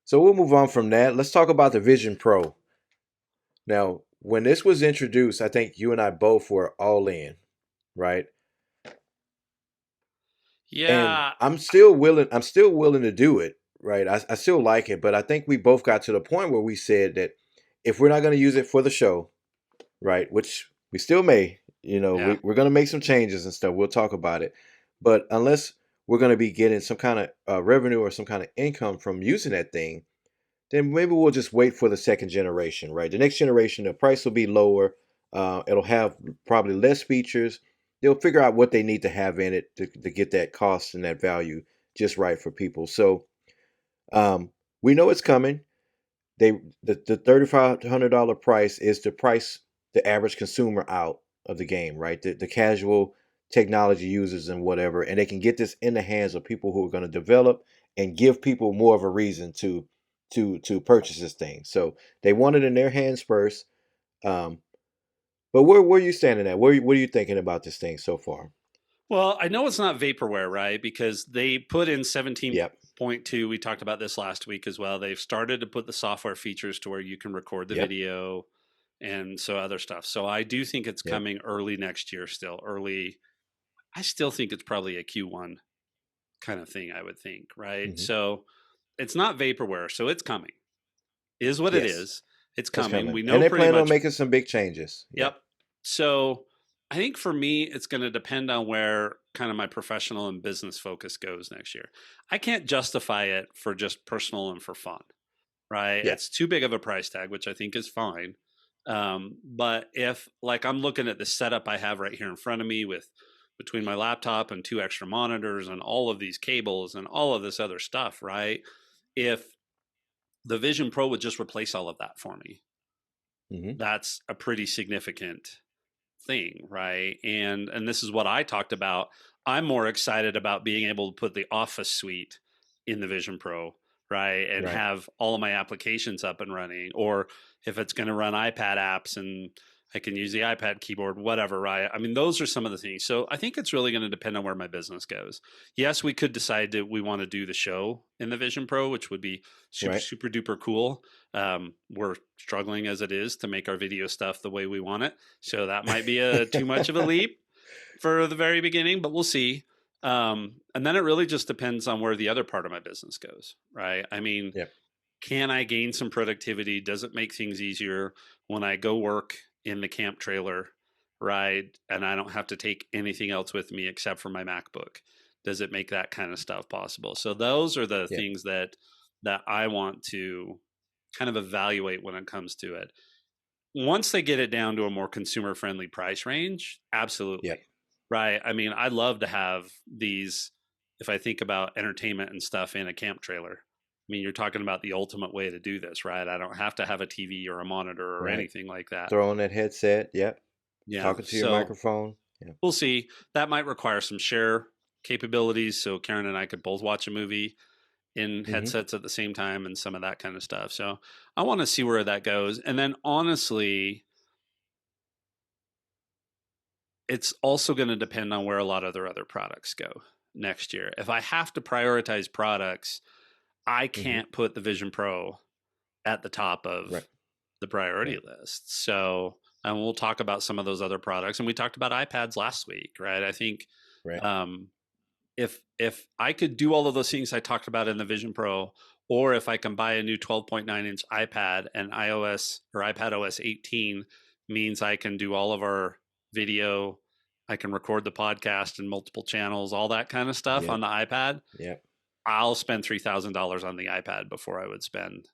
So we'll move on from that. Let's talk about the Vision Pro. Now, when this was introduced, I think you and I both were all in, right? And Yeah. I'm still willing to do it, right? I still like it, but I think we both got to the point where we said that if we're not going to use it for the show, right, which we still may, Yeah. we're going to make some changes and stuff. We'll talk about it. But unless we're going to be getting some kind of revenue or some kind of income from using that thing, then maybe we'll just wait for the second generation, right? The next generation, the price will be lower. It'll have probably less features. They'll figure out what they need to have in it to get that cost and that value just right for people. So we know it's coming. The $3,500 price is to price the average consumer out of the game, right? The casual technology users and whatever, and they can get this in the hands of people who are going to develop and give people more of a reason to purchase this thing. So they want it in their hands first. Um, but where are you standing at? What are you thinking about this thing so far? Well, I know it's not vaporware, right? Because they put in Yep. 17.2. We talked about this last week as well. They've started to put the software features to where you can record the Yep. video and so other stuff. So I do think it's Yep. coming early next year still. Early. I still think it's probably a Q1 kind of thing, I would think, right? Hmm. So it's not vaporware, so it's coming. Is what it Yes, is. It's it's coming. coming, We and know they pretty plan on much. making some big changes. Yeah. Yep. So I think for me, it's going to depend on where kind of my professional and business focus goes next year. I can't justify it for just personal and for fun, right? Yeah. It's too big of a price tag, which I think is fine. But if, like, I'm looking at the setup I have right here in front of me with between my laptop and two extra monitors and all of these cables and all of this other stuff, right? If the Vision Pro would just replace all of that for me, Hmm. that's a pretty significant thing, right? And this is what I talked about. I'm more excited about being able to put the Office suite in the Vision Pro, right? And Right. have all of my applications up and running, or if it's going to run iPad apps and I can use the iPad keyboard, whatever, right? I mean, those are some of the things. So I think it's really going to depend on where my business goes. Yes, we could decide that we want to do the show in the Vision Pro, which would be super, Right. super duper cool. We're struggling as it is to make our video stuff the way we want it. So that might be a too much of a leap for the very beginning, but we'll see. And then it really just depends on where the other part of my business goes, right? I mean, Yep. can I gain some productivity? Does it make things easier when I go work in the camp trailer, right? And I don't have to take anything else with me except for my MacBook. Does it make that kind of stuff possible? So those are the Yep. things that I want to kind of evaluate when it comes to it. Once they get it down to a more consumer friendly price range, absolutely. Yep. Right. I mean, I'd love to have these, if I think about entertainment and stuff in a camp trailer. I mean, you're talking about the ultimate way to do this, right? I don't have to have a TV or a monitor or Right. anything like that. Throw on that headset. Yep. Yeah. Talking to your So microphone. Yeah. we'll see. That might require some share capabilities. So Karen and I could both watch a movie in Hmm. headsets at the same time and some of that kind of stuff. So I want to see where that goes. And then honestly, it's also going to depend on where a lot of their other products go next year. If I have to prioritize products, I Hmm. can't put the Vision Pro at the top Right. of the priority Right. list. So, and we'll talk about some of those other products. And we talked about iPads last week, right? I think Right. um, if I could do all of those things I talked about in the Vision Pro, or if I can buy a new 12.9-inch iPad and iOS or iPad OS 18 means I can do all of our video, I can record the podcast in multiple channels, all that kind of stuff on Yep. the iPad. Yep. I'll spend $3,000 on the iPad before I would spend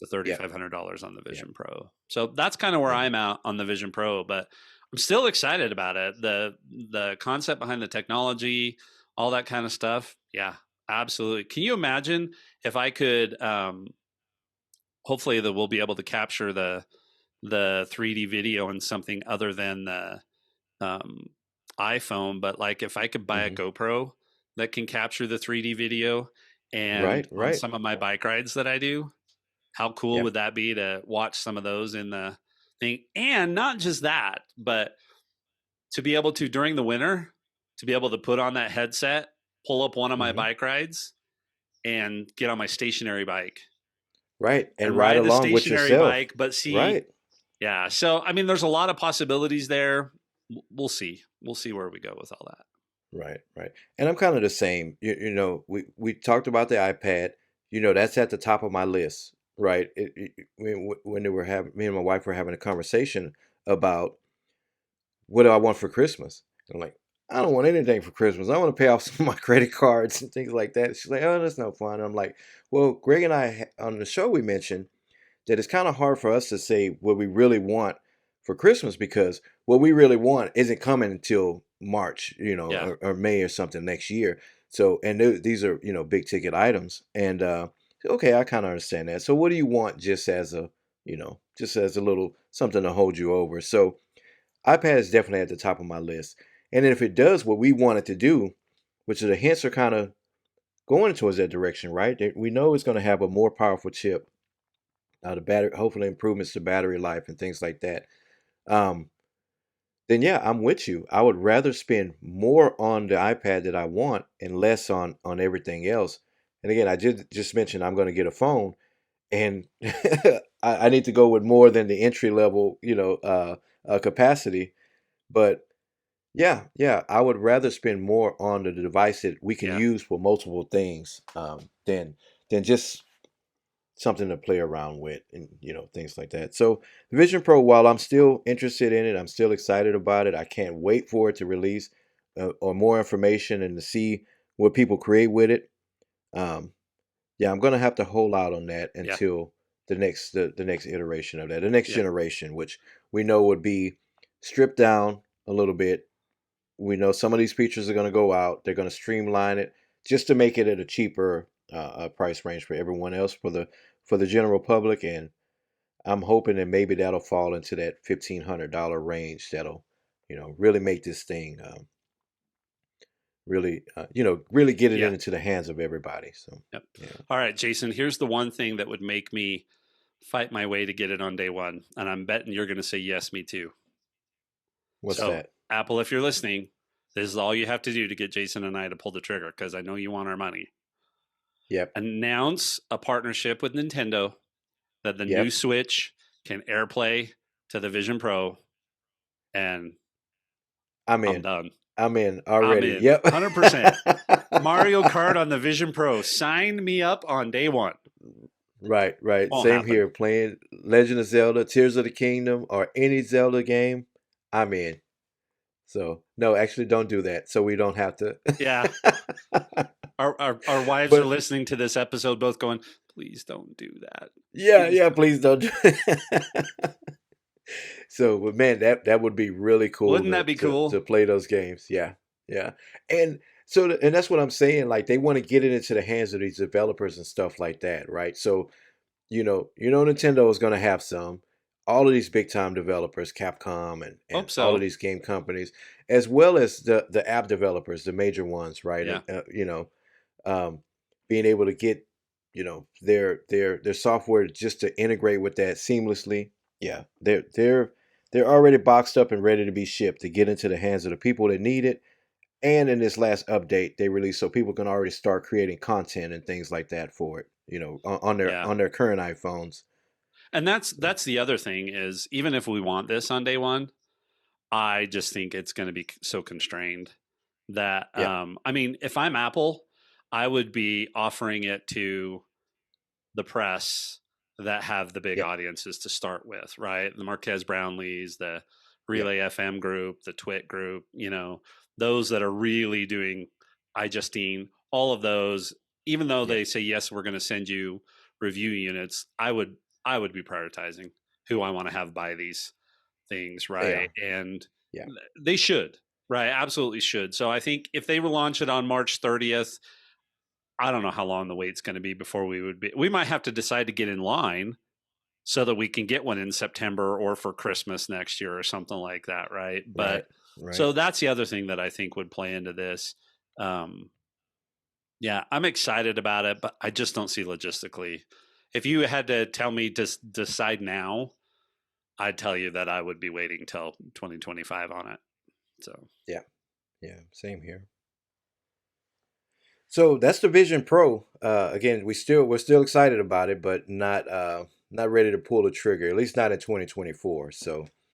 the Yep. $3,500 on the Yep. Vision Pro. So that's kind of where Yeah. I'm at on the Vision Pro, but I'm still excited about it. The concept behind the technology, all that kind of stuff. Yeah, absolutely. Can you imagine if I could hopefully that we'll be able to capture the 3D video in something other than the um, iPhone, but like if I could buy a Hmm. GoPro that can capture the 3D video and Right. on Right. some of my bike rides that I do, how cool Yep. would that be to watch some of those in the thing? And not just that, but to be able to, during the winter, to be able to put on that headset, pull up one of my Hmm. bike rides, and get on my stationary bike Right. And and ride ride the along with stationary yourself. bike, but see, Right. yeah. So, I mean, there's a lot of possibilities there. We'll see. We'll see where we go with all that. Right. Right. And I'm kind of the same. We talked about the iPad. That's at the top of my list. Right. When they were having me and my wife were having a conversation about what do I want for Christmas. I'm like, I don't want anything for Christmas. I want to pay off some of my credit cards and things like that. She's like, oh, that's no fun. I'm like, well, Greg and I on the show we mentioned that it's kind of hard for us to say what we really want for Christmas because what we really want isn't coming until March, Yeah. or May or something next year. So, and these are, big ticket items. And okay, I kind of understand that. So, what do you want just as a little something to hold you over? So, iPad is definitely at the top of my list. And then if it does what we want it to do, which the hints are kind of going towards that direction, right? We know it's going to have a more powerful chip, the battery, hopefully improvements to battery life and things like that. Um, then yeah, I'm with you. I would rather spend more on the iPad that I want and less on everything else. And again, I just mentioned I'm going to get a phone, and I need to go with more than the entry level, capacity. But yeah, I would rather spend more on the device that we can Yeah. use for multiple things, than just something to play around with and things like that. So the Vision Pro, while I'm still interested in it, I'm still excited about it. I can't wait for it to release or more information and to see what people create with it. Um, yeah, I'm gonna have to hold out on that Yeah. until the next iteration of that, the next Yeah. generation, which we know would be stripped down a little bit. We know some of these features are going to go out. They're going to streamline it just to make it at a cheaper price range for everyone else, for the general public. And I'm hoping that maybe that'll fall into that $1,500 range. That'll really make this thing really get it Yeah. into the hands of everybody. So Yep. yeah, All right, Jason, here's the one thing that would make me fight my way to get it on day one. And I'm betting you're going to say, yes, me too. what's So, that? Apple, if you're listening, this is all you have to do to get Jason and I to pull the trigger because I know you want our money. Yep, Announce a partnership with Nintendo that the new yep. Switch can AirPlay to the Vision Pro, and I'm I'm in. done. I'm in I'm already. in Yep. 100%. Mario Kart on the Vision Pro. Sign me up on day one. Right, right. Won't Same happen. here. Playing Legend of Zelda, Tears of the Kingdom, or any Zelda game, I'm in. So, no, actually, don't do that. So we don't have to. Yeah. Our wives are But listening to this episode, both going, please don't do that. yeah, Please yeah, don't. please don't do So, but man, that would be really cool Wouldn't that be to cool? play those games. Yeah, yeah. And and that's what I'm saying. Like they want to get it into the hands of these developers and stuff like that, right? So Nintendo is going to have some. All of these big time developers, Capcom and Hope all of so. these game companies, as well as the app developers, the major ones, right? Yeah. Um, being able to get their software just to integrate with that seamlessly. Yeah, they're already boxed up and ready to be shipped to get into the hands of the people that need it. And in this last update, they released so people can already start creating content and things like that for it. Yeah. On their current iPhones. And So that's the other thing is even if we want this on day one, I just think it's going to be so constrained that yeah, I mean, if I'm Apple, I would be offering it to the press that have the big yeah, audiences to start with, right? The Marquez Brownlees, the yeah, Relay FM group, the Twit group, those that are really doing iJustine, all of those, even though yeah, they say, yes, we're going to send you review units, I would be prioritizing who I want to have buy these things, yeah, right? And yeah, they should, right? Absolutely should. So I think if they relaunch it on March 30th, I don't know how long the wait's going to be before we might have to decide to get in line so that we can get one in September or for Christmas next year or something like that, right? right, But right. so that's the other thing that I think would play into this. Um, yeah, I'm excited about it, but I just don't see logistically. If you had to tell me to decide now, I'd tell you that I would be waiting till 2025 on it. So Yeah, yeah. Same here. So that's the Vision Pro. Again, we're still excited about it, but not ready to pull the trigger. At least not in 2024. So